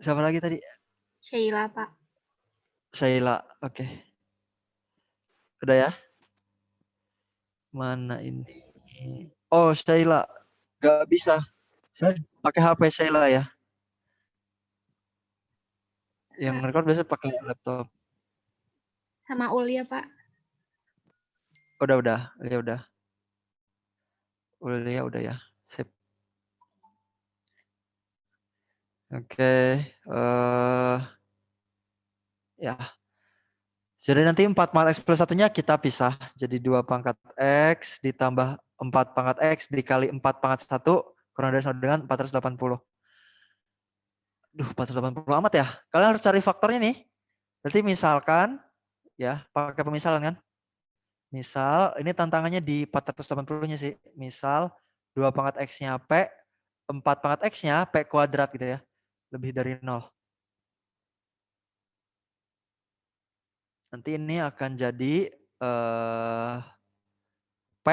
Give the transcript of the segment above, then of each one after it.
Siapa lagi tadi? Sheila, Pak. Sheila. Oke. Udah ya? Mana ini? Oh, Sheila. Gak bisa. Saya pakai HP Sheila ya. Yang Kak, record biasa pakai laptop. sama Uli ya, Pak. Udah. Ya udah. Udah ya. Sip. Oke. Ya. Jadi nanti 4 mal X plus 1-nya kita pisah. Jadi 2 pangkat X ditambah 4 pangkat X dikali 4 pangkat 1 kurang dari sama dengan 480. Duh, 480 amat ya. Kalian harus cari faktornya nih. Berarti misalkan, ya, pakai pemisalan kan. Misal, ini tantangannya di 480-nya sih. Misal, 2 pangkat X-nya P, 4 pangkat X-nya P kuadrat gitu ya. Lebih dari 0. Nanti ini akan jadi P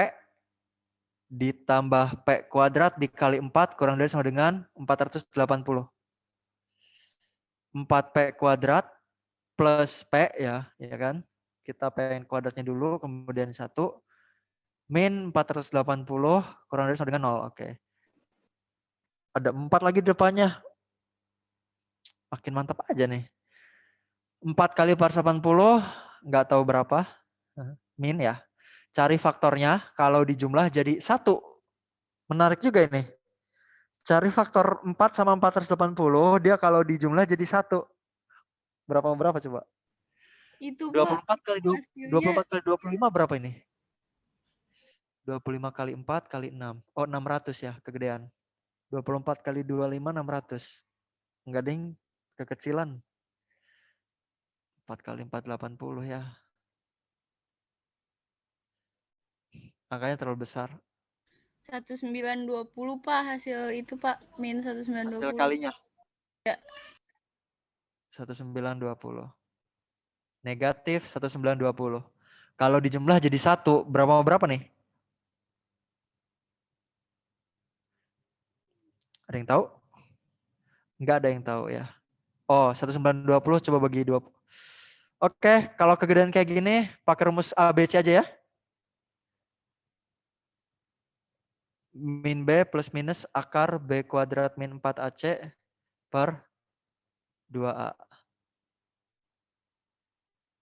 ditambah P kuadrat dikali 4 kurang dari sama dengan 480. 4P kuadrat plus P ya kan. Kita P kuadratnya dulu, kemudian 1 min 480 kurang dari sama dengan 0. Oke. Ada 4 lagi di depannya. Makin mantap aja nih. 4 kali 480 nggak tahu berapa. Min ya. Cari faktornya, kalau dijumlah jadi 1. Menarik juga ini. Cari faktor 4 sama 480, dia kalau dijumlah jadi 1. Berapa coba? Itu, Pak. 24 kali 24 Hasilnya kali 25 berapa ini? 25 kali 4 kali 6. Oh, 600 ya, kegedean. 24 kali 25 600. Enggak ding, kekecilan. 4 kali 4 80 ya. Angkanya terlalu besar. 1920, Pak. Hasil itu, Pak. Min Hasil 1920. kalinya Ya. 1920. Negatif 1920. Kalau dijumlah jadi 1, berapa nih? Ada yang tahu? Enggak ada yang tahu ya. Oh, 1920 coba bagi 20. Oke, kalau kegedean kayak gini, pakai rumus ABC aja ya. Min B plus minus akar B kuadrat min 4AC per 2A.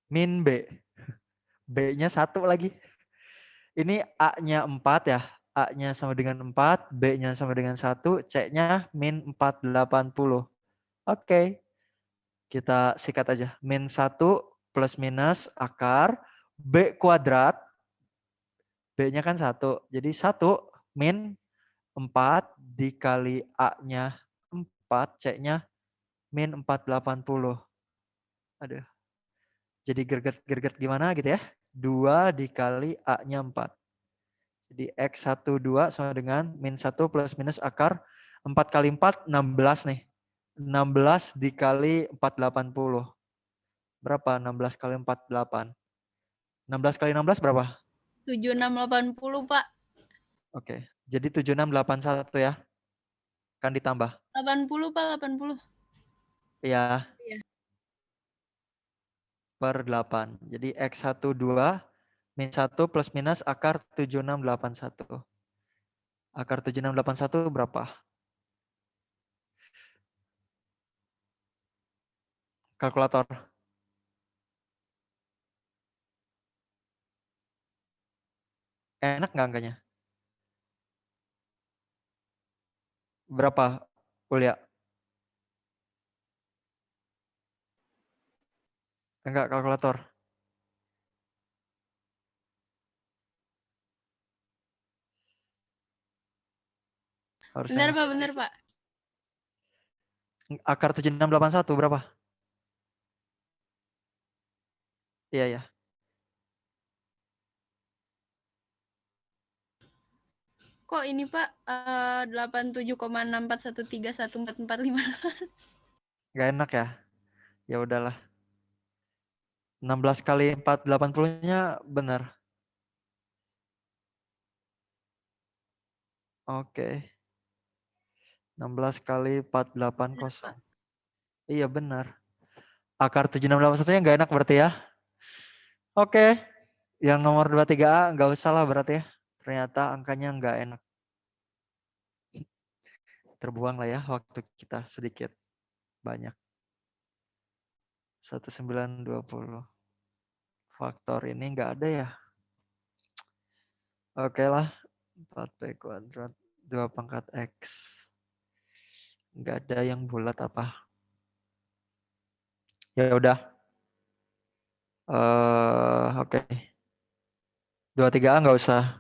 Min B. B-nya 1 lagi. Ini A-nya 4 ya. A-nya sama dengan 4, B-nya sama dengan 1, C-nya min 480. Oke. Kita sikat aja. Min 1 plus minus akar B kuadrat. B-nya kan 1. Jadi 1 min 4 dikali A-nya 4, C-nya min 480. Aduh. Jadi gerget gimana gitu ya. 2 dikali A-nya 4. Jadi X12 sama dengan min 1 plus minus akar 4 kali 4, 16 nih. 16 dikali 480. Berapa 16 kali 48? 16 kali 16 berapa? 7680, Pak. Oke. Jadi 7681 ya. Kan ditambah. 80, Pak. 80. Ya, Iya. per 8. Jadi X12 min 1 plus minus akar 7681. Akar 7681 berapa? Kalkulator. Enak nggak angkanya? Berapa, Ulia? Enggak, kalkulator. Harusnya Benar, Pak. masih. Benar, Pak. Akar 7681 berapa? Iya ya. Kok ini, Pak? 87,64131445. Enggak enak ya. Ya udahlah. 16 kali 480-nya benar. Oke. 16 kali 480. Iya benar. Akar 7681-nya nggak enak berarti ya. Oke. Yang nomor 23A nggak usah lah berarti ya. Ternyata angkanya nggak enak. Terbuang lah ya waktu kita sedikit. Banyak. 1920. Faktor ini nggak ada ya. Oke lah. 4P kuadrat. 2 pangkat X. Nggak ada yang bulat apa. Ya udah. Oke. 23A nggak usah.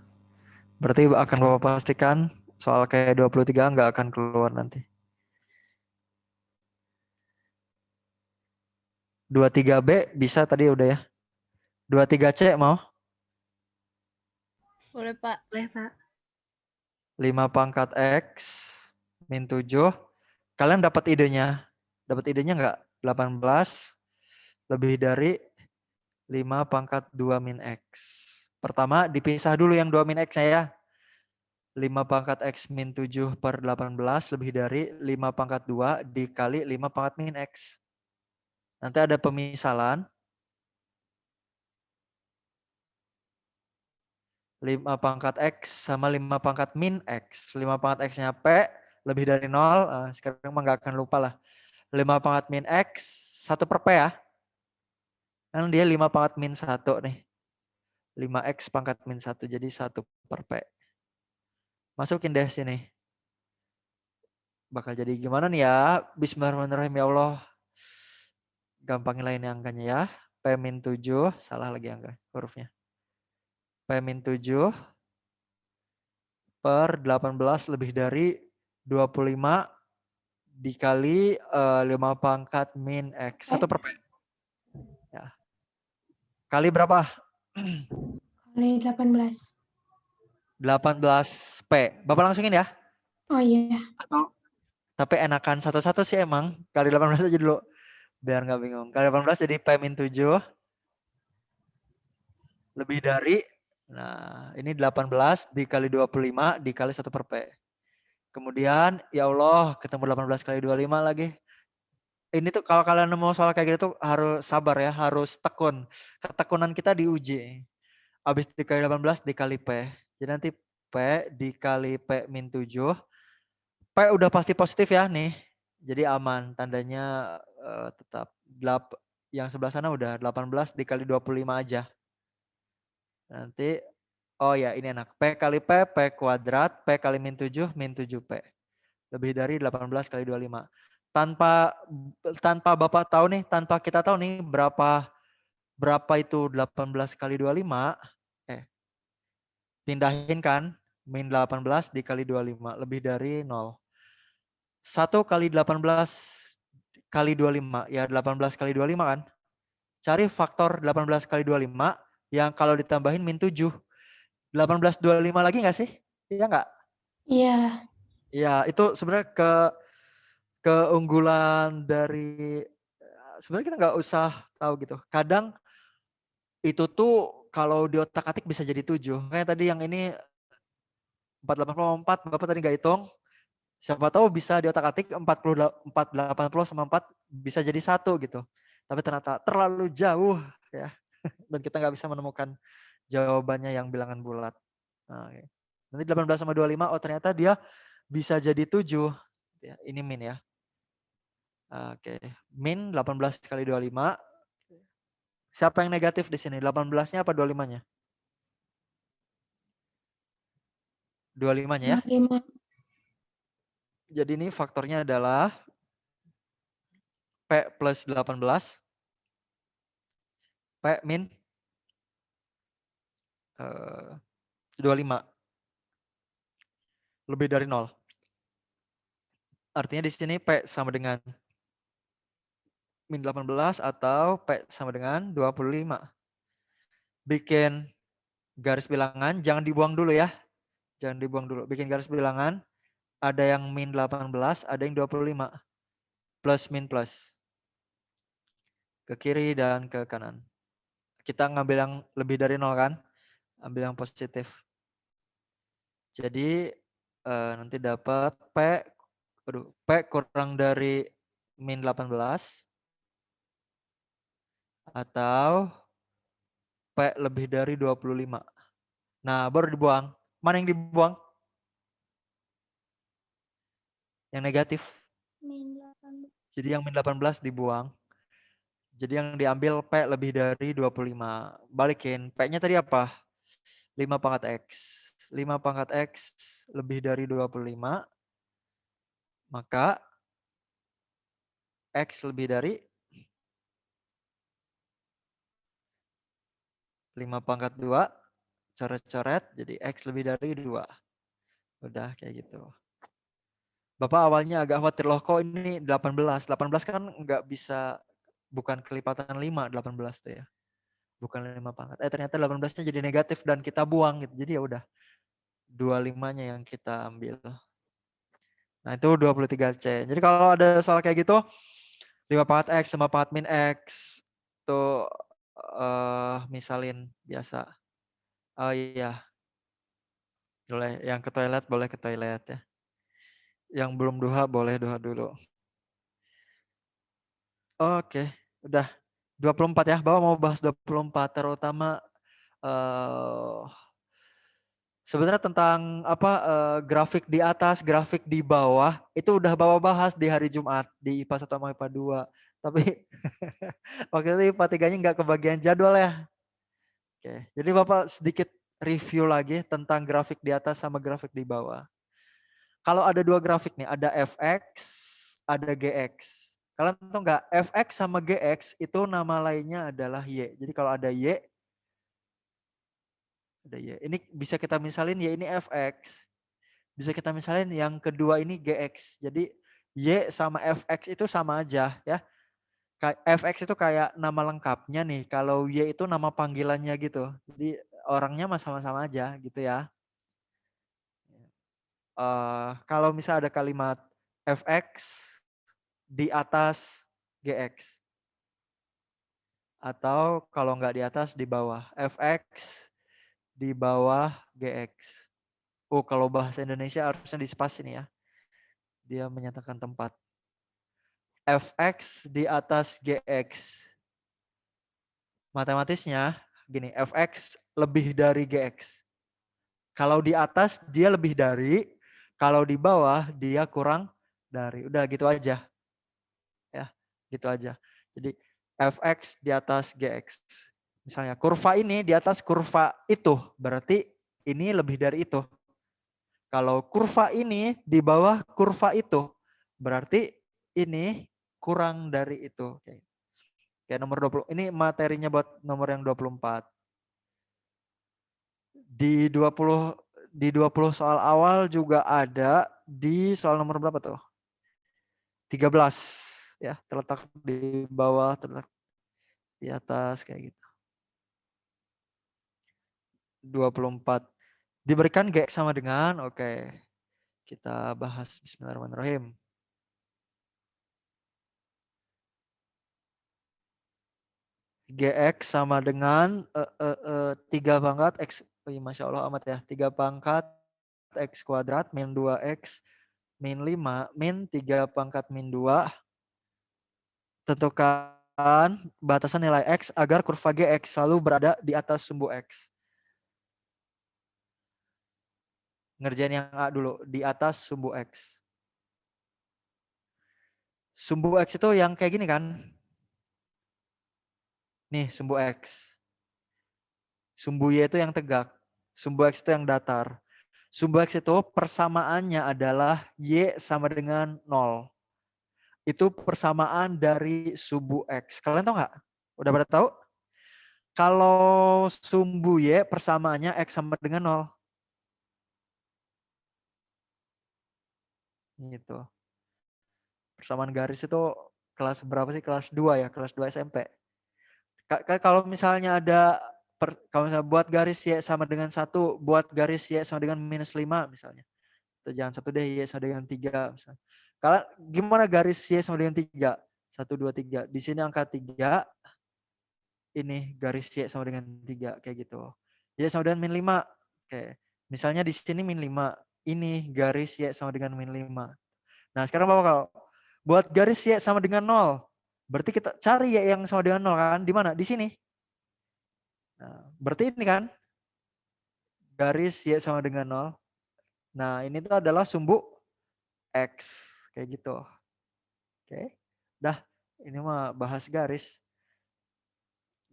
Berarti akan Bapak pastikan soal kayak 23 nggak akan keluar nanti. 23B bisa tadi udah ya. 23C mau? Boleh, Pak. Boleh, Pak. 5 pangkat X min 7. Kalian dapat idenya? Dapat idenya nggak? 18 lebih dari 5 pangkat 2 min X. Pertama dipisah dulu yang 2 min X-nya ya. 5 pangkat X min 7 per 18 lebih dari 5 pangkat 2 dikali 5 pangkat min X. Nanti ada pemisalan. 5 pangkat X sama 5 pangkat min X. 5 pangkat X-nya P lebih dari 0. Sekarang mah nggak akan lupa lah. 5 pangkat min X 1 per P ya. Kan dia 5 pangkat min 1 nih. 5X pangkat min 1 jadi 1 per P. Masukin deh sini. Bakal jadi gimana nih ya? Bismillahirrahmanirrahim ya Allah. Gampangin lah ini angkanya ya. P min 7. Salah lagi angka hurufnya. P min 7 per 18 lebih dari 25 dikali 5 pangkat min X. 1 per P. Ya. Kali berapa? Kali 18. 18P. Bapak langsungin ya? Oh iya. Tapi enakan satu-satu sih emang. Kali 18 aja dulu. Biar nggak bingung. Kali 18 jadi P min 7. Lebih dari. Nah ini 18 dikali 25 dikali 1 per P. Kemudian ya Allah ketemu 18 kali 25 lagi. Ini tuh kalau kalian mau soal kayak gitu tuh harus sabar ya. Harus tekun. Ketekunan kita diuji. Habis dikali 18 dikali P. Jadi nanti P dikali P min 7. P udah pasti positif ya nih. Jadi aman. Tandanya tetap. Yang sebelah sana udah 18 dikali 25 aja. Nanti. Oh ya ini enak. P kali P, P kuadrat. P kali min 7, min 7P. Lebih dari 18 kali 25. Tanpa Bapak tahu nih. Tanpa kita tahu nih berapa itu 18 kali 25. Pindahin kan. Min 18 dikali 25. Lebih dari 0. 1 kali 18 kali 25. Ya 18 kali 25 kan. Cari faktor 18 kali 25 yang kalau ditambahin min 7. 1825 lagi nggak sih? Iya nggak? Iya. Ya itu sebenarnya keunggulan dari sebenarnya kita nggak usah tahu gitu. Kadang itu tuh kalau di otak-atik bisa jadi 7. Kayak tadi yang ini 484 Bapak tadi nggak hitung. Siapa tahu bisa di otak-atik 480 sama 4 bisa jadi 1 gitu. Tapi ternyata terlalu jauh ya. Dan kita nggak bisa menemukan jawabannya yang bilangan bulat. Nah, okay. Nanti 18 sama 25, oh ternyata dia bisa jadi 7. Ya, ini min ya. Oke, min 18 kali 25. Siapa yang negatif di sini? 18-nya apa 25-nya? 25-nya ya. 25. Jadi ini faktornya adalah P plus 18. P min 25. Lebih dari 0. Artinya di sini P sama dengan min 18 atau P sama dengan 25. Bikin garis bilangan, jangan dibuang dulu ya. Jangan dibuang dulu. Bikin garis bilangan, ada yang min 18, ada yang 25. Plus min plus. Ke kiri dan ke kanan. Kita ngambil yang lebih dari 0 kan? Ambil yang positif. Jadi nanti dapat P kurang dari min 18 atau P lebih dari 25. Nah, baru dibuang. Mana yang dibuang? Yang negatif. Min 18. Jadi yang min 18 dibuang. Jadi yang diambil P lebih dari 25. Balikin. P-nya tadi apa? 5 pangkat X. 5 pangkat X lebih dari 25. Maka X lebih dari 5 pangkat 2. Coret-coret. Jadi X lebih dari 2. Udah kayak gitu. Bapak awalnya agak khawatir loh kok ini 18. 18 kan nggak bisa, bukan kelipatan 5 18 tuh ya. Bukan 5 pangkat. Ternyata 18-nya jadi negatif dan kita buang gitu. Jadi ya udah 25-nya yang kita ambil. Nah, itu 23C. Jadi kalau ada soal kayak gitu 5 pangkat X, 5 pangkat min X tuh misalin biasa. Oh iya. Boleh yang ke toilet boleh ke toilet ya. Yang belum duha boleh duha dulu. Oke, udah 24 ya. Bapak mau bahas 24 terutama sebenarnya tentang apa grafik di atas, grafik di bawah itu udah Bapak bahas di hari Jumat di IPA 1 sama IPA 2. Tapi waktu itu IPA 3-nya nggak kebagian jadwal ya. Oke, jadi Bapak sedikit review lagi tentang grafik di atas sama grafik di bawah. Kalau ada dua grafik nih, ada fx, ada gx. Kalian tahu nggak, fx sama gx itu nama lainnya adalah y. Jadi kalau ada y, ini bisa kita misalin y ini fx. Bisa kita misalin yang kedua ini gx. Jadi y sama fx itu sama aja ya. Fx itu kayak nama lengkapnya nih. Kalau y itu nama panggilannya gitu. Jadi orangnya sama-sama aja gitu ya. Kalau misal ada kalimat fx di atas gx. Atau kalau nggak di atas di bawah. fx di bawah gx. Oh, kalau bahasa Indonesia harusnya di spasi nih ya. Dia menyatakan tempat. fx di atas gx. Matematisnya gini, fx lebih dari gx. Kalau di atas dia lebih dari, kalau di bawah dia kurang dari. Udah gitu aja. Ya, gitu aja. Jadi fx di atas gx. Misalnya kurva ini di atas kurva itu, berarti ini lebih dari itu. Kalau kurva ini di bawah kurva itu, berarti ini kurang dari itu. Kayak nomor 20. Ini materinya buat nomor yang 24. Di 20 soal awal juga ada di soal nomor berapa tuh? 13 ya, terletak di bawah, terletak di atas kayak gitu. 24. Diberikan G sama dengan, oke. Kita bahas bismillahirrahmanirrahim. Gx sama dengan 3 pangkat X. Oh, Masya Allah amat ya. 3 pangkat X kuadrat min 2X min 5 min 3 pangkat min 2. Tentukan batasan nilai X agar kurva Gx selalu berada di atas sumbu X. Ngerjain yang A dulu, di atas sumbu X. Sumbu X itu yang kayak gini kan? Nih sumbu X. Sumbu Y itu yang tegak. Sumbu X itu yang datar. Sumbu X itu persamaannya adalah Y sama dengan 0. Itu persamaan dari sumbu X. Kalian tahu nggak? Udah pada tahu? Kalau sumbu Y persamaannya X sama dengan 0. Gitu. Persamaan garis itu kelas berapa sih? Kelas 2 ya, kelas 2 SMP. Kalau misalnya ada, kalau misalnya buat garis Y sama dengan 1, buat garis Y sama dengan minus 5 misalnya. Atau jangan 1 deh, Y sama dengan 3 misalnya. Kalau gimana garis Y sama dengan 3? 1, 2, 3. Di sini angka 3, ini garis Y sama dengan 3, kayak gitu. Y sama dengan min 5. Oke. Misalnya di sini min 5, ini garis Y sama dengan min 5. Nah sekarang Bapak kalau Buat garis Y sama dengan 0. Berarti kita cari Y yang sama dengan 0 kan? Di mana? Di sini. Nah, berarti ini kan garis Y sama dengan 0. Nah, ini tuh adalah sumbu X. Kayak gitu. Oke. Dah, ini mah bahas garis.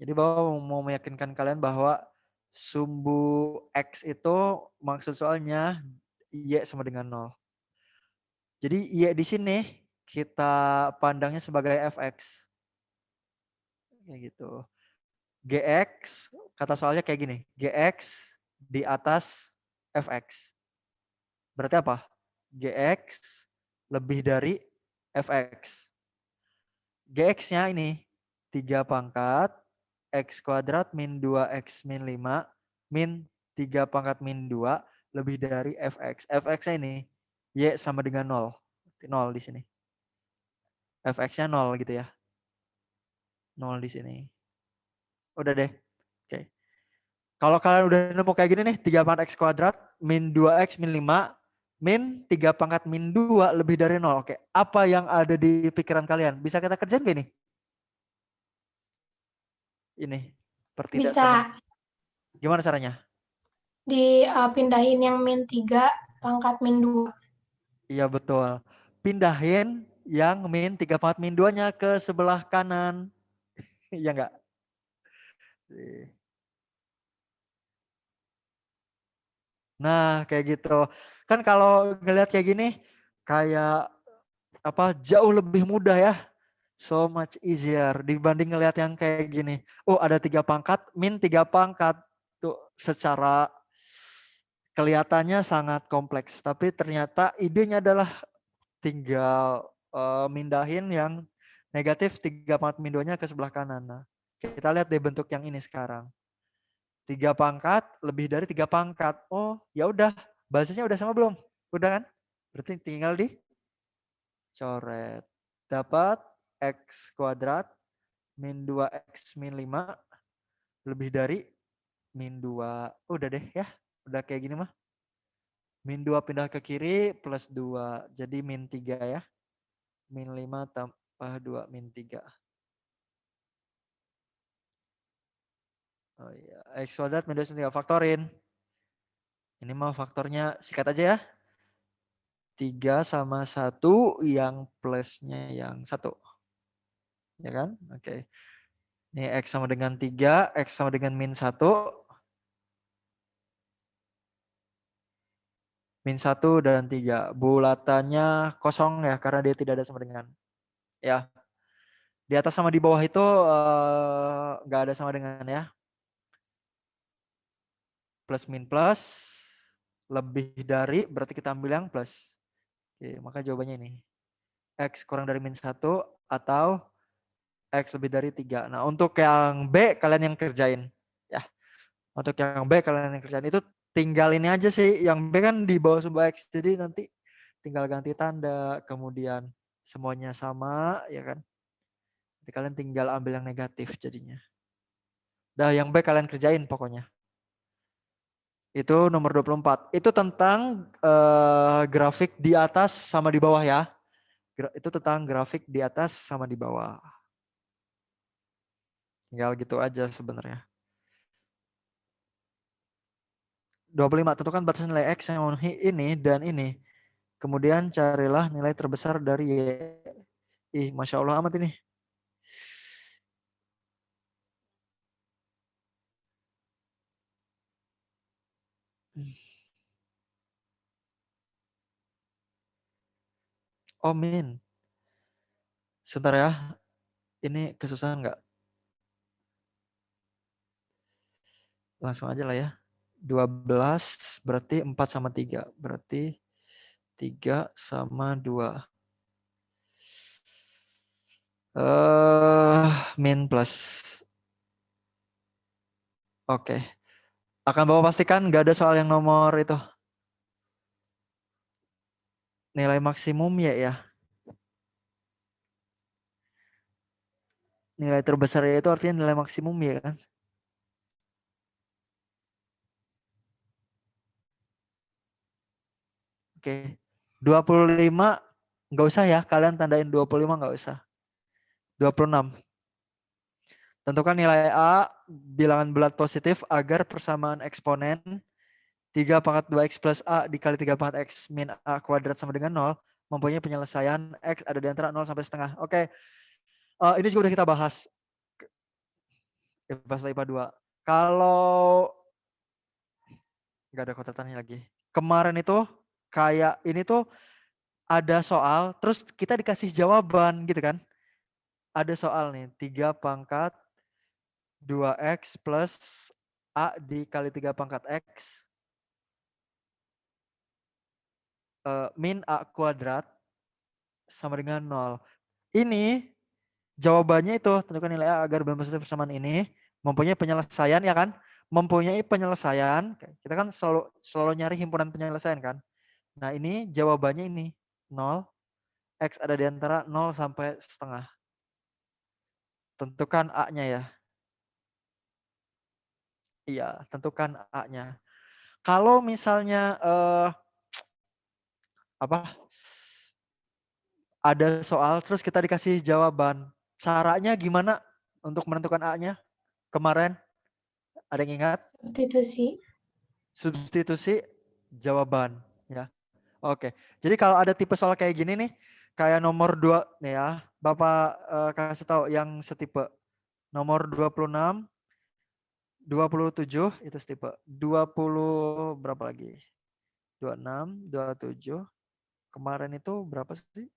Jadi Bapak mau meyakinkan kalian bahwa sumbu X itu maksud soalnya Y sama dengan 0. Jadi Y di sini kita pandangnya sebagai fx. Kayak gitu. Gx, kata soalnya kayak gini. Gx di atas fx. Berarti apa? Gx lebih dari fx. Gx-nya ini 3 pangkat x kuadrat min 2x min 5 min 3 pangkat min 2 lebih dari fx. Fx-nya ini y sama dengan 0. 0 di sini. Fx-nya 0 gitu ya. 0 di sini. Udah deh. Oke. Kalau kalian udah nemu kayak gini nih, 3 pangkat x kuadrat min 2x min 5 min 3 pangkat min 2 lebih dari 0. Oke, apa yang ada di pikiran kalian? Bisa kita kerjain gak nih? Ini, Bisa Gimana caranya? dipindahin yang min 3 pangkat min 2. Iya betul. Pindahin yang min 3 pangkat min 2-nya ke sebelah kanan. Iya enggak? Nah, kayak gitu. Kan kalau ngelihat kayak gini, kayak apa jauh lebih mudah ya. So much easier dibanding ngelihat yang kayak gini. Oh, ada 3 pangkat, min 3 pangkat. Tuh secara kelihatannya sangat kompleks, tapi ternyata idenya adalah tinggal mindahin yang negatif 3 pangkat min 2-nya ke sebelah kanan. Nah, kita lihat deh bentuk yang ini sekarang. 3 pangkat lebih dari 3 pangkat. Oh, ya udah. Basisnya udah sama belum? Udah kan? Berarti tinggal dicoret. Dapat x kuadrat min 2x min 5 lebih dari min 2. Udah deh ya. Udah kayak gini mah. Min 2 pindah ke kiri plus 2. Jadi min 3 ya. Min 5 tambah 2 min 3. Oh iya. X kuadrat min 2 min 3. Faktorin. Ini mau faktornya sikat aja ya. 3 sama 1 yang plusnya yang 1. Ya kan? Oke. Ini X sama dengan 3. X sama dengan min 1. Min 1 dan 3. Bulatannya kosong ya. Karena dia tidak ada sama dengan. Ya. Di atas sama di bawah itu nggak ada sama dengan ya. Plus min plus. Lebih dari berarti kita ambil yang plus. Oke, maka jawabannya ini. X kurang dari min 1 atau X lebih dari 3. Nah, untuk yang B kalian yang kerjain. Ya, untuk yang B kalian yang kerjain itu tinggal ini aja sih. Yang B kan di bawah sumbu X. Jadi nanti tinggal ganti tanda. Kemudian semuanya sama, ya kan. Jadi kalian tinggal ambil yang negatif jadinya. Dah, yang B kalian kerjain pokoknya. Itu nomor 24. Itu tentang grafik di atas sama di bawah ya. Itu tentang grafik di atas sama di bawah. Tinggal gitu aja sebenarnya. 25. Tentukan batas nilai X yang memenuhi ini dan ini. Kemudian carilah nilai terbesar dari Y. Ih, Masya Allah amat ini. Oh, min. Sebentar ya. Ini kesusahan nggak? Langsung aja lah ya. 12 berarti 4 sama 3. Berarti 3 sama 2. Min plus. Oke. Akan Bapak pastikan nggak ada soal yang nomor itu. Nilai maksimum ya. Nilai terbesar itu artinya nilai maksimum ya kan. Oke. 25 Nggak usah ya, kalian tandain 25 nggak usah. 26. Tentukan nilai A bilangan bulat positif agar persamaan eksponen 3 pangkat 2x plus A dikali 3 pangkat x min A kuadrat sama dengan 0 mempunyai penyelesaian x ada di antara 0 sampai setengah. Oke, ini juga udah kita bahas. Bahas IPA 2. Kalau nggak ada kotatannya lagi. Kemarin itu kayak ini tuh ada soal, terus kita dikasih jawaban gitu kan. Ada soal nih, 3 pangkat 2x plus A dikali 3 pangkat x min A kuadrat sama dengan 0. Ini jawabannya itu, tentukan nilai A agar bilangan positif persamaan ini mempunyai penyelesaian ya kan? Mempunyai penyelesaian, kita kan selalu nyari himpunan penyelesaian kan? Nah ini jawabannya ini, 0, X ada di antara 0 sampai setengah. Tentukan A-nya ya. Iya, tentukan A-nya. Kalau misalnya ada soal terus kita dikasih jawaban, caranya gimana untuk menentukan A-nya? Kemarin ada yang ingat? Substitusi. Substitusi jawaban ya. Oke. Jadi kalau ada tipe soal kayak gini nih, kayak nomor 2 nih ya. Bapak kasih tahu yang setipe. Nomor 26, 27 itu setipe. 20 berapa lagi? 26, 27. Kemarin itu berapa sih?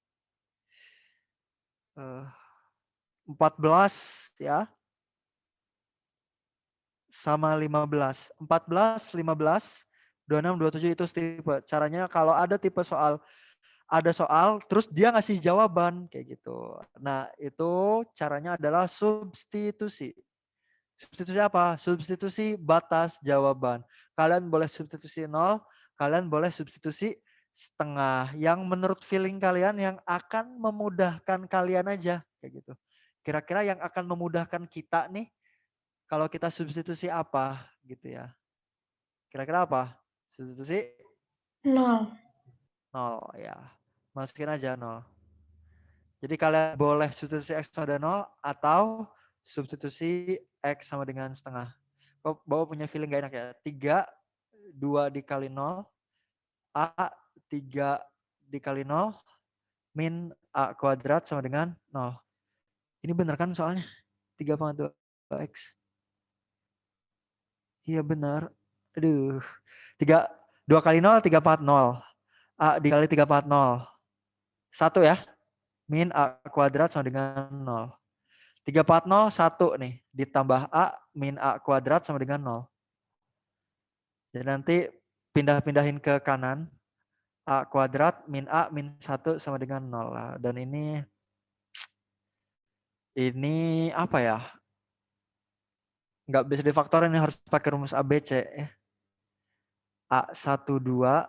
14 ya. Sama 15. 14, 15, 26, 27 itu tipe. Caranya kalau ada tipe soal, ada soal terus dia ngasih jawaban kayak gitu. Nah, itu caranya adalah substitusi. Substitusi apa? Substitusi batas jawaban. Kalian boleh substitusi 0, kalian boleh substitusi setengah. Yang menurut feeling kalian yang akan memudahkan kalian aja kayak gitu. Kira-kira yang akan memudahkan kita nih kalau kita substitusi apa gitu ya. Kira-kira apa? Substitusi 0. 0 ya. Masukin aja 0. Jadi kalian boleh substitusi X sama dengan 0 atau substitusi X sama dengan setengah. Kok Bapak punya feeling gak enak ya? 3, 2 dikali 0, A 3 dikali 0, min A kuadrat sama dengan 0. Ini bener kan soalnya? 3 pangkat 2X. Iya benar. Aduh. 3, 2 kali 0, 3 pangkat 0. A dikali 3 pangkat 0. 1 ya. Min A kuadrat sama dengan 0. 3 pangkat 0, 1 nih. Ditambah A min A kuadrat sama dengan 0. Jadi nanti pindah-pindahin ke kanan. A kuadrat min A min 1 sama dengan 0 lah. Dan ini apa ya? Nggak bisa difaktorin, ini harus pakai rumus ABC. A 1, 2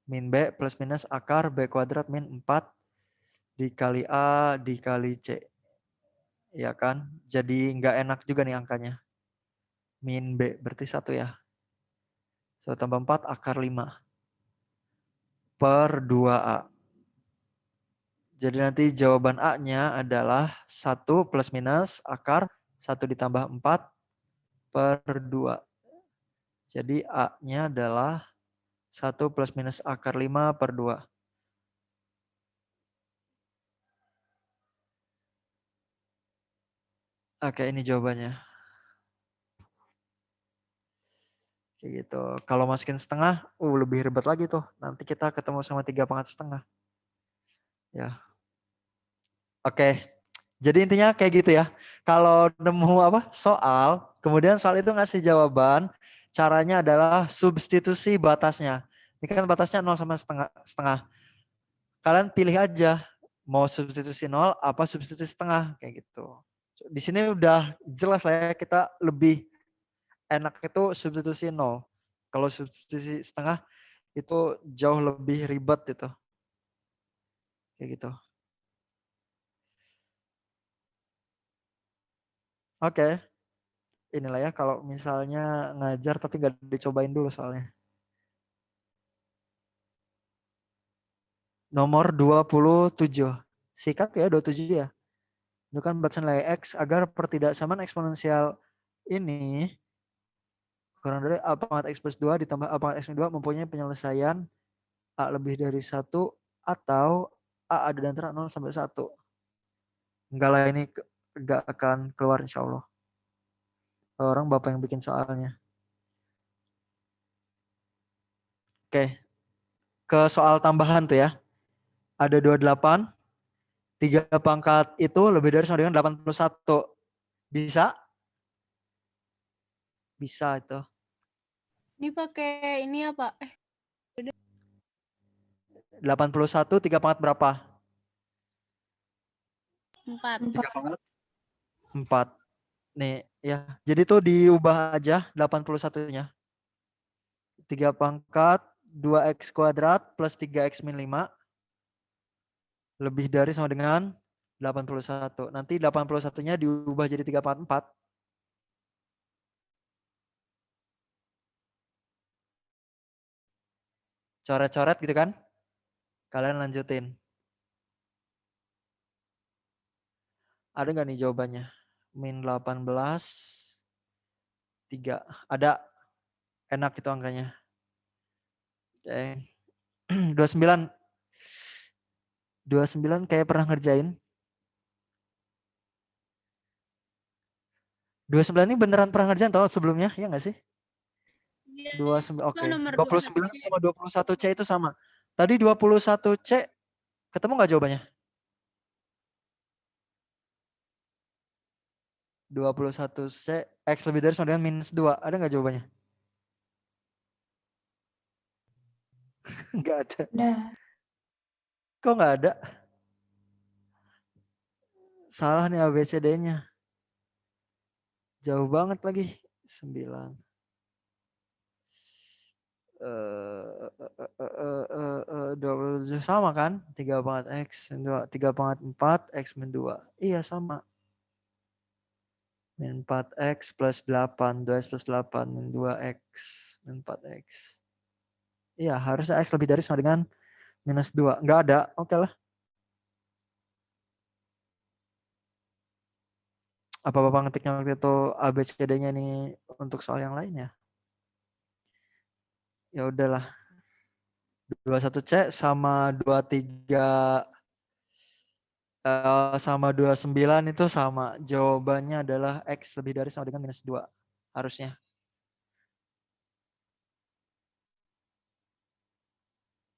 min B plus minus akar B kuadrat min 4 dikali A dikali C. Ya kan? Jadi nggak enak juga nih angkanya. Min B berarti 1 ya. 1 tambah 4 akar 5 per 2A. Jadi nanti jawaban A-nya adalah 1 plus minus akar 1 ditambah 4 per 2. Jadi A-nya adalah 1 plus minus akar 5 per 2. Oke, ini jawabannya. Kayak gitu. Kalau masukin setengah, lebih ribet lagi tuh. Nanti kita ketemu sama 3 pangkat setengah. Ya. Oke. Jadi intinya kayak gitu ya. Kalau nemu soal, kemudian soal itu ngasih jawaban, caranya adalah substitusi batasnya. Ini kan batasnya 0 sama setengah. Kalian pilih aja mau substitusi 0 apa substitusi setengah kayak gitu. Di sini udah jelas lah ya, kita lebih enak itu substitusi 0. Kalau substitusi setengah itu jauh lebih ribet itu. Kayak gitu. Oke. Inilah ya kalau misalnya ngajar tapi nggak dicobain dulu soalnya. Nomor 27. Sikat ya 27 ya. Tentukan batasan nilai X agar pertidaksamaan eksponensial ini kurang dari A pangkat X plus 2 ditambah A pangkat X minus 2 mempunyai penyelesaian A lebih dari 1 atau A ada di antara 0 sampai 1. Enggak lah, ini enggak akan keluar insya Allah. Orang bapak yang bikin soalnya. Oke. Ke soal tambahan tuh ya. Ada 28. 3 pangkat itu lebih dari sama dengan 81. Bisa? Bisa itu. Ini pakai ini apa? 81 3 pangkat berapa? 4. 3 pangkat 4. Nih ya. Jadi tuh diubah aja 81-nya. 3 pangkat 2x kuadrat plus 3x min 5 lebih dari sama dengan 81. Nanti 81-nya diubah jadi 3 pangkat 4. Coret-coret gitu kan? Kalian lanjutin. Ada nggak nih jawabannya? Min 18, 3. Ada. Enak itu angkanya. Oke. 29. 29 kayak pernah ngerjain. 29 ini beneran pernah ngerjain tau sebelumnya? Ya nggak sih? 29, oke. Nomor 29 21C. sama 21C itu sama. Tadi 21C ketemu nggak jawabannya? 21C X lebih dari sama dengan minus 2. Ada nggak jawabannya? Nggak ada. Ada. Kok nggak ada? Salah nih ABCD-nya. Jauh banget lagi. 9. Sama kan? 3 pangkat X, 3 pangkat 4, X min 2. Iya sama. Min 4X plus 8, 2X plus 8, min 2X, min 4X. Iya harusnya X lebih dari sama dengan minus 2. Nggak ada, oke lah. Apa Bapak ngetiknya waktu itu ABCD-nya nih untuk soal yang lain ya? Ya udahlah. 21C sama 23 sama 29 itu sama. Jawabannya adalah X lebih dari sama dengan minus 2. Harusnya.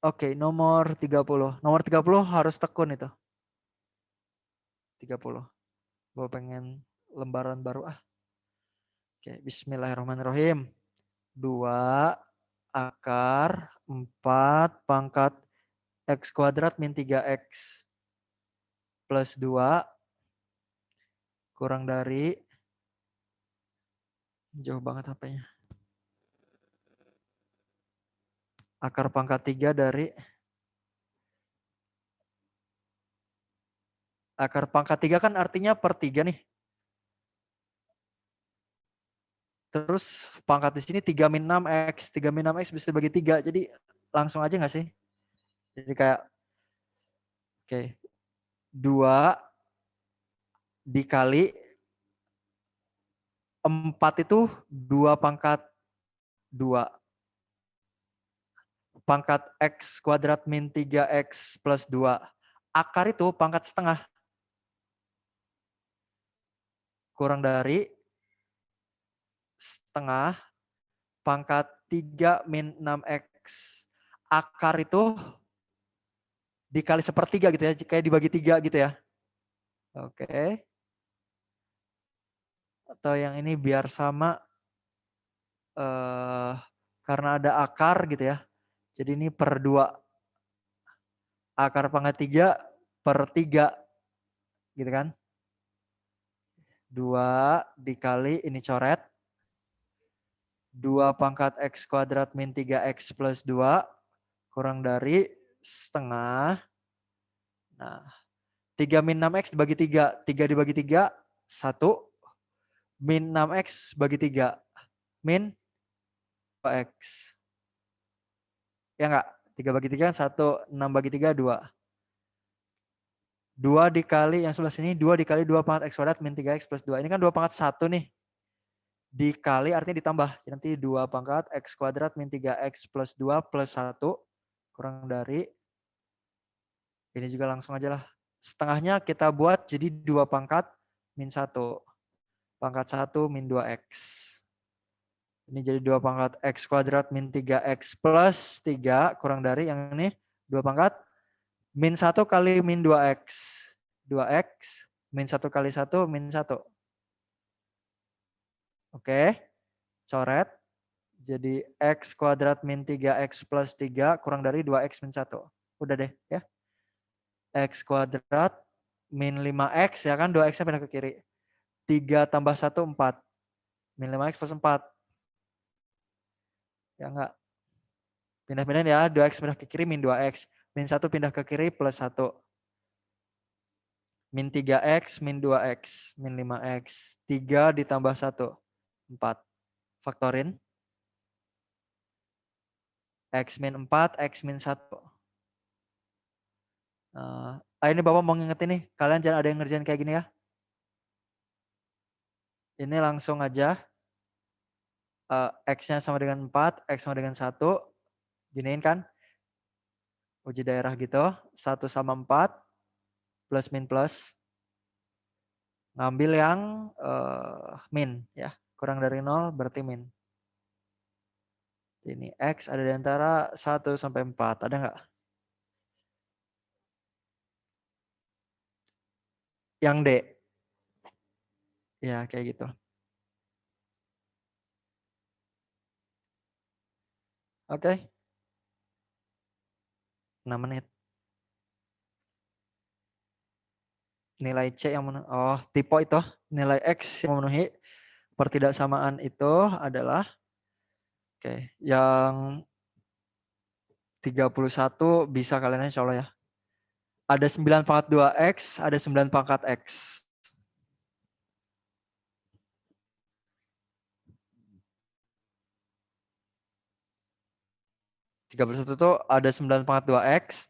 Oke, nomor 30. Nomor 30 harus tekun itu. 30. Gue pengen lembaran baru ah. Oke, bismillahirrahmanirrahim. 2 akar 4 pangkat X kuadrat min 3X plus 2 kurang dari, jauh banget HP-nya. Akar pangkat 3 dari akar pangkat 3 kan artinya per 3 nih. Terus pangkat di sini 3 min 6X. 3 min 6X bisa dibagi 3. Jadi langsung aja nggak sih? Jadi kayak, oke, 2 dikali 4 itu 2 pangkat 2. Pangkat X kuadrat min 3X plus 2. Akar itu pangkat setengah. Kurang dari setengah pangkat 3 min 6X. Akar itu dikali sepertiga gitu ya. Kayak dibagi 3 gitu ya. Oke. Atau yang ini biar sama. Karena ada akar gitu ya. Jadi ini per 2. Akar pangkat 3 per 3. Gitu kan. 2 dikali ini coret. 2 pangkat X kuadrat min 3X plus 2 kurang dari setengah. Nah, 3 min 6X dibagi 3. 3 dibagi 3, 1. Min 6X bagi 3. Min 2X. Ya enggak? 3 bagi 3 1, 6 bagi 3 2. 2 dikali yang sebelah sini, 2 dikali 2 pangkat X kuadrat min 3X plus 2. Ini kan 2 pangkat 1 nih. Dikali artinya ditambah. Nanti 2 pangkat X kuadrat min 3X plus 2 plus 1. Kurang dari. Ini juga langsung aja lah. Setengahnya kita buat jadi 2 pangkat min 1. Pangkat 1 min 2X. Ini jadi 2 pangkat X kuadrat min 3X plus 3. Kurang dari yang ini 2 pangkat min 1 kali min 2X. 2X min 1 kali 1 min 1. Oke. Coret. Jadi X kuadrat min 3X plus 3 kurang dari 2X min 1. Udah deh ya. X kuadrat min 5X ya kan 2X-nya pindah ke kiri. 3 tambah 1 4. Min 5X plus 4. Ya enggak. Pindah-pindah ya. 2X pindah ke kiri min 2X. Min 1 pindah ke kiri plus 1. Min 3X min 2X. Min 5X. 3 ditambah 1. 4. Faktorin. X min 4, X min 1. Ini Bapak mau ngingetin nih. Kalian jangan ada yang ngerjain kayak gini ya. Ini langsung aja. X-nya sama dengan 4, X sama dengan 1. Giniin kan. Uji daerah gitu. 1 sama 4. Plus min plus. Ngambil yang min. Ya. Kurang dari 0 berarti min. Ini X ada di antara 1 sampai 4. Ada nggak? Yang D. Ya kayak gitu. Oke. 6 menit. Nilai C yang memenuhi. Oh, tipe itu. Nilai X yang memenuhi pertidaksamaan itu adalah. Oke. Yang 31 bisa kalian insya Allah ya. Ada 9 pangkat 2X, ada 9 pangkat X. 31 itu ada 9 pangkat 2X,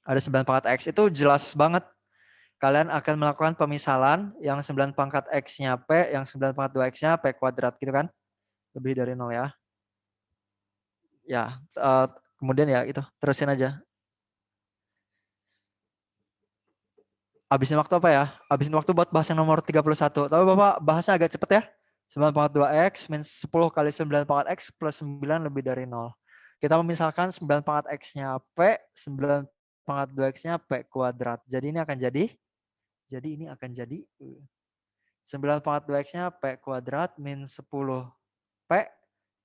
ada 9 pangkat X. Itu jelas banget. Kalian akan melakukan pemisalan yang 9 pangkat X-nya P, yang 9 pangkat 2X-nya P kuadrat gitu kan. Lebih dari 0 ya. Ya, kemudian ya itu, terusin aja. Habisin waktu apa ya? Habisin waktu buat bahas yang nomor 31. Tapi Bapak bahasnya agak cepet ya. 9 pangkat 2X min 10 kali 9 pangkat X plus 9 lebih dari 0. Kita memisalkan 9 pangkat X-nya P, 9 pangkat 2X-nya P kuadrat. Jadi ini akan jadi 9 pangkat 2X-nya P kuadrat min 10 P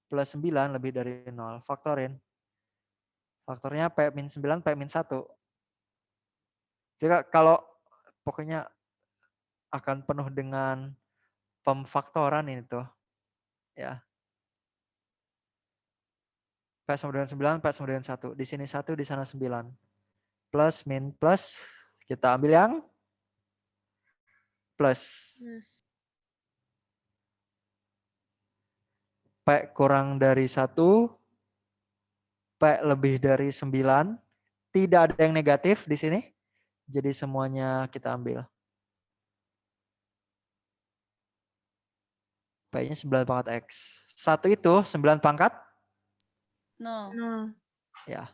plus 9 lebih dari 0. Faktorin. Faktornya P min 9, P min 1. Jadi kalau pokoknya akan penuh dengan pemfaktoran ini tuh. Ya. P sama dengan 9, P sama dengan 1. Di sini 1, di sana 9. Plus, min, plus. Kita ambil yang plus. P kurang dari 1. P lebih dari 9. Tidak ada yang negatif di sini. Jadi semuanya kita ambil. P-nya 9 pangkat X. 1 itu 9 pangkat? 0. Ya.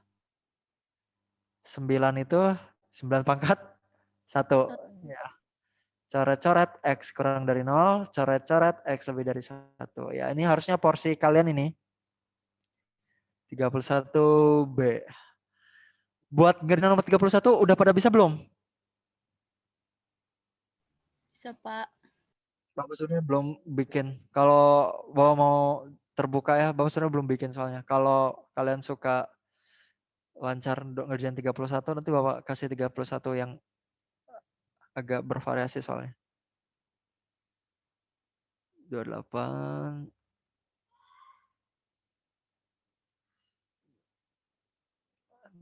9 itu 9 pangkat 1. Ya. Coret-coret X kurang dari 0. Coret-coret X lebih dari 1. Ya, ini harusnya porsi kalian ini. 31B. Buat ngerjain nomor 31 udah pada bisa belum? Bisa, Pak. Bapak sebenarnya belum bikin. Kalau Bapak mau terbuka ya, Bapak sebenarnya belum bikin soalnya. Kalau kalian suka lancar untuk ngerjain 31, nanti Bapak kasih 31 yang agak bervariasi soalnya. 28.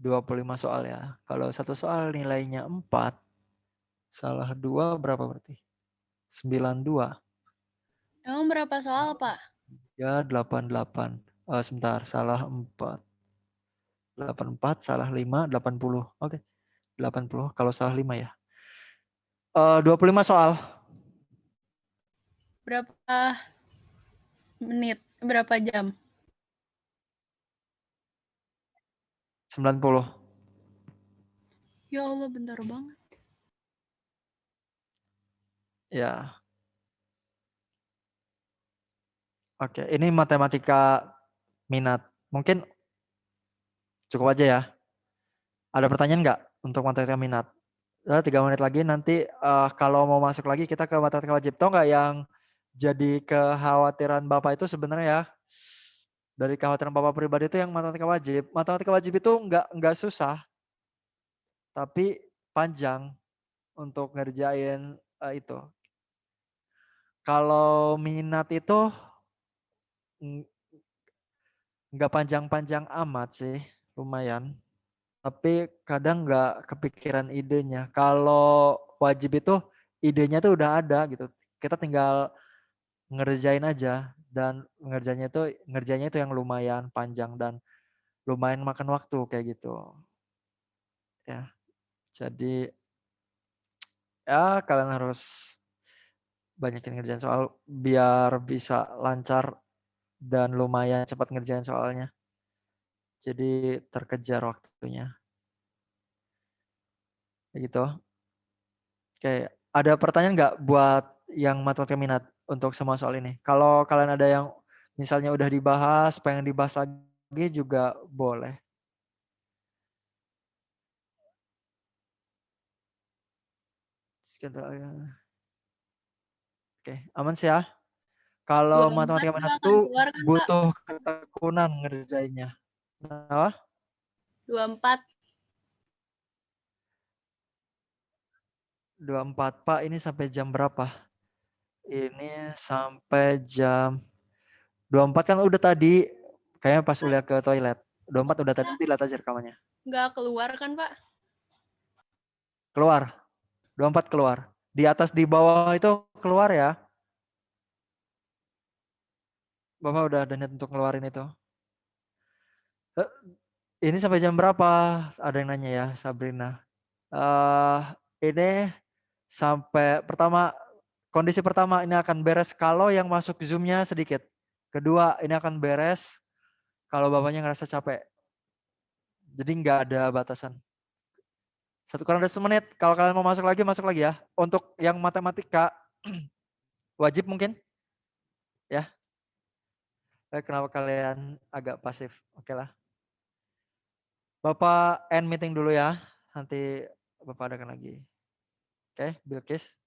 ...25 soal ya. Kalau satu soal nilainya 4, salah 2 berapa berarti? 92. Emang berapa soal, Pak? Ya 88. Sebentar, salah 4. 84, salah 5, 80. Oke. 80 kalau salah 5 ya. 25 soal. Berapa menit? Berapa jam? 90. Ya Allah, bentar banget. Ya. Oke, ini matematika minat. Mungkin cukup aja ya. Ada pertanyaan nggak untuk matematika minat? 3 menit lagi nanti kalau mau masuk lagi kita ke matematika wajib. Tahu nggak yang jadi kekhawatiran Bapak itu sebenarnya ya, dari kekhawatiran Bapak pribadi itu yang matematika wajib. Matematika wajib itu nggak susah, tapi panjang untuk ngerjain itu. Kalau minat itu nggak panjang-panjang amat sih, lumayan. Tapi kadang nggak kepikiran idenya. Kalau wajib itu idenya tuh udah ada gitu. Kita tinggal ngerjain aja dan ngerjainnya itu yang lumayan panjang dan lumayan makan waktu kayak gitu. Ya. Jadi ya kalian harus banyakin ngerjain soal biar bisa lancar dan lumayan cepat ngerjain soalnya. Jadi terkejar waktunya. Kayak gitu. Oke, ada pertanyaan nggak buat yang matematika minat untuk semua soal ini? Kalau kalian ada yang misalnya udah dibahas, pengen dibahas lagi juga boleh. Sekitar, oke, aman sih ya. Kalau 24 matematika nggak minat akan itu keluar kan, Pak? butuh ketekunan ngerjainnya. Kenapa? 24. 24, Pak, ini sampai jam berapa? Ini sampai jam 24 kan udah tadi. Kayaknya pas udah ke toilet. 24 udah tadi, lihat aja rekamannya. Nggak keluar kan, Pak? Keluar. 24 keluar. Di atas di bawah itu keluar ya. Bapak udah ada niat untuk ngeluarin itu. Ini sampai jam berapa? Ada yang nanya ya, Sabrina. Ini sampai kondisi pertama ini akan beres kalau yang masuk Zoom-nya sedikit. Kedua, ini akan beres kalau bapaknya ngerasa capek. Jadi nggak ada batasan. 1 menit. Kalau kalian mau masuk lagi ya. Untuk yang matematika wajib mungkin ya. Kenapa kalian agak pasif? Oke lah. Bapak end meeting dulu ya. Nanti Bapak adakan lagi. Oke, Bilkis.